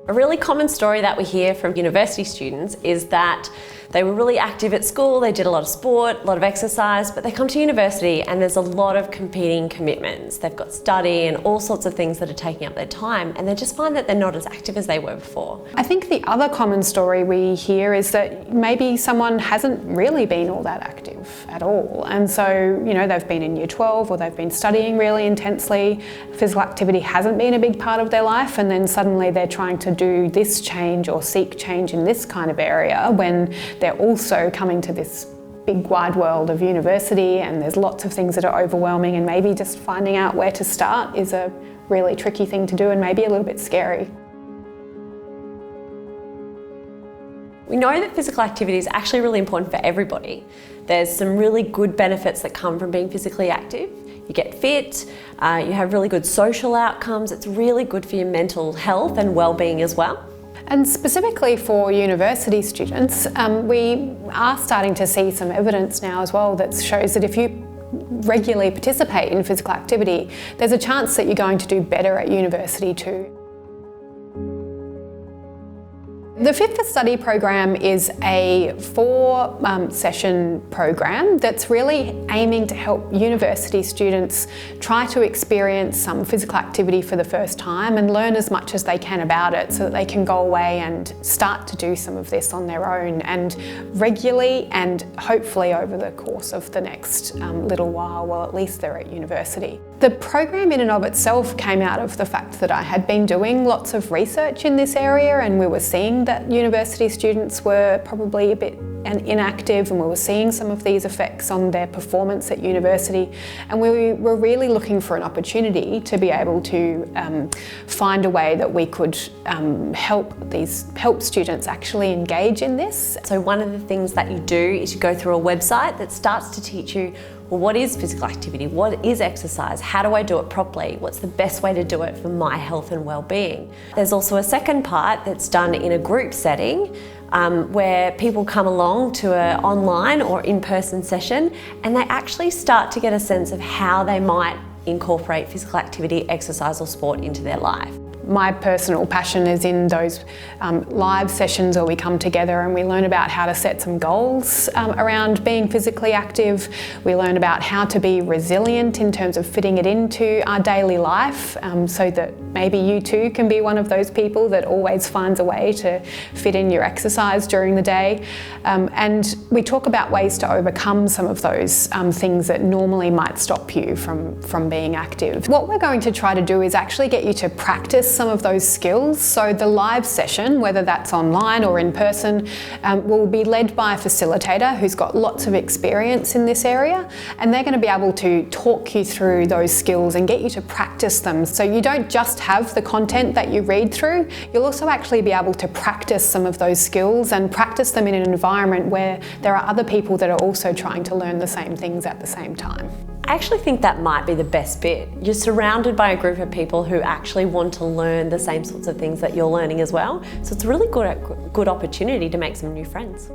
A really common story that we hear from university students is that they were really active at school, they did a lot of sport, a lot of exercise, but they come to university and there's a lot of competing commitments. They've got study and all sorts of things that are taking up their time, and they just find that they're not as active as they were before. I think the other common story we hear is that maybe someone hasn't really been all that active at all. And so, they've been in year 12 or they've been studying really intensely, physical activity hasn't been a big part of their life, and then suddenly they're trying to do this change or seek change in this kind of area when they're also coming to this big wide world of university, and there's lots of things that are overwhelming, and maybe just finding out where to start is a really tricky thing to do and maybe a little bit scary. We know that physical activity is actually really important for everybody. There's some really good benefits that come from being physically active. You get fit, you have really good social outcomes, it's really good for your mental health and well-being as well. And specifically for university students, we are starting to see some evidence now as well that shows that if you regularly participate in physical activity, there's a chance that you're going to do better at university too. The Fit for Study program is a 4-session program that's really aiming to help university students try to experience some physical activity for the first time and learn as much as they can about it so that they can go away and start to do some of this on their own, and regularly and hopefully over the course of the next little while at least they're at university. The program in and of itself came out of the fact that I had been doing lots of research in this area, and we were seeing that university students were probably a bit inactive, and we were seeing some of these effects on their performance at university, and we were really looking for an opportunity to be able to find a way that we could help students actually engage in this. So one of the things that you do is you go through a website that starts to teach you, well, what is physical activity? What is exercise? How do I do it properly? What's the best way to do it for my health and well-being? There's also a second part that's done in a group setting where people come along to an online or in-person session, and they actually start to get a sense of how they might incorporate physical activity, exercise or sport into their life. My personal passion is in those live sessions where we come together and we learn about how to set some goals around being physically active. We learn about how to be resilient in terms of fitting it into our daily life, so that maybe you too can be one of those people that always finds a way to fit in your exercise during the day. And we talk about ways to overcome some of those things that normally might stop you from being active. What we're going to try to do is actually get you to practice some of those skills. So the live session, whether that's online or in person, will be led by a facilitator who's got lots of experience in this area, and they're going to be able to talk you through those skills and get you to practice them. So you don't just have the content that you read through, you'll also actually be able to practice some of those skills and practice them in an environment where there are other people that are also trying to learn the same things at the same time. I actually think that might be the best bit. You're surrounded by a group of people who actually want to learn the same sorts of things that you're learning as well. So it's a really good opportunity to make some new friends.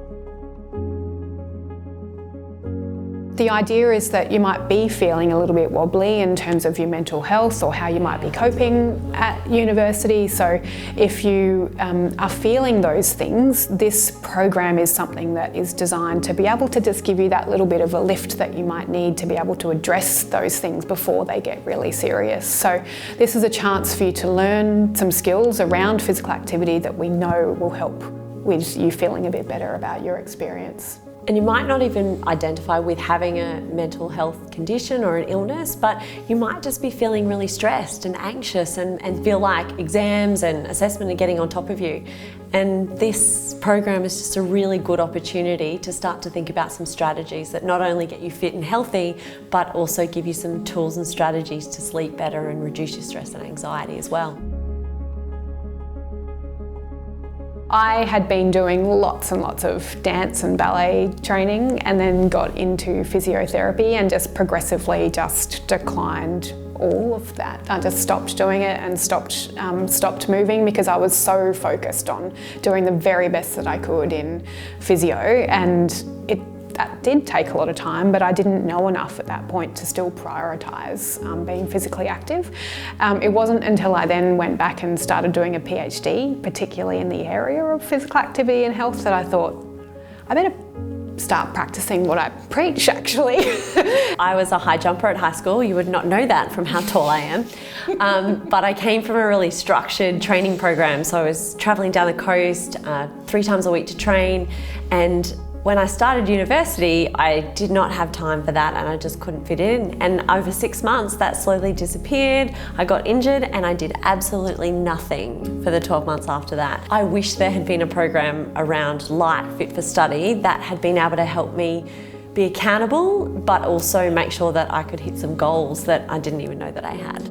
The idea is that you might be feeling a little bit wobbly in terms of your mental health or how you might be coping at university. So if you are feeling those things, this program is something that is designed to be able to just give you that little bit of a lift that you might need to be able to address those things before they get really serious. So this is a chance for you to learn some skills around physical activity that we know will help with you feeling a bit better about your experience. And you might not even identify with having a mental health condition or an illness, but you might just be feeling really stressed and anxious and feel like exams and assessment are getting on top of you. And this program is just a really good opportunity to start to think about some strategies that not only get you fit and healthy, but also give you some tools and strategies to sleep better and reduce your stress and anxiety as well. I had been doing lots and lots of dance and ballet training, and then got into physiotherapy and just progressively just declined all of that. I just stopped doing it and stopped moving because I was so focused on doing the very best that I could in physio, and that did take a lot of time, but I didn't know enough at that point to still prioritise being physically active. It wasn't until I then went back and started doing a PhD, particularly in the area of physical activity and health, that I thought, I better start practicing what I preach, actually. I was a high jumper at high school. You would not know that from how tall I am. But I came from a really structured training program. So I was traveling down the coast 3 times a week to train. And when I started university, I did not have time for that and I just couldn't fit in. And over 6 months, that slowly disappeared. I got injured and I did absolutely nothing for the 12 months after that. I wish there had been a program around LIGHT, Fit for Study, that had been able to help me be accountable, but also make sure that I could hit some goals that I didn't even know that I had.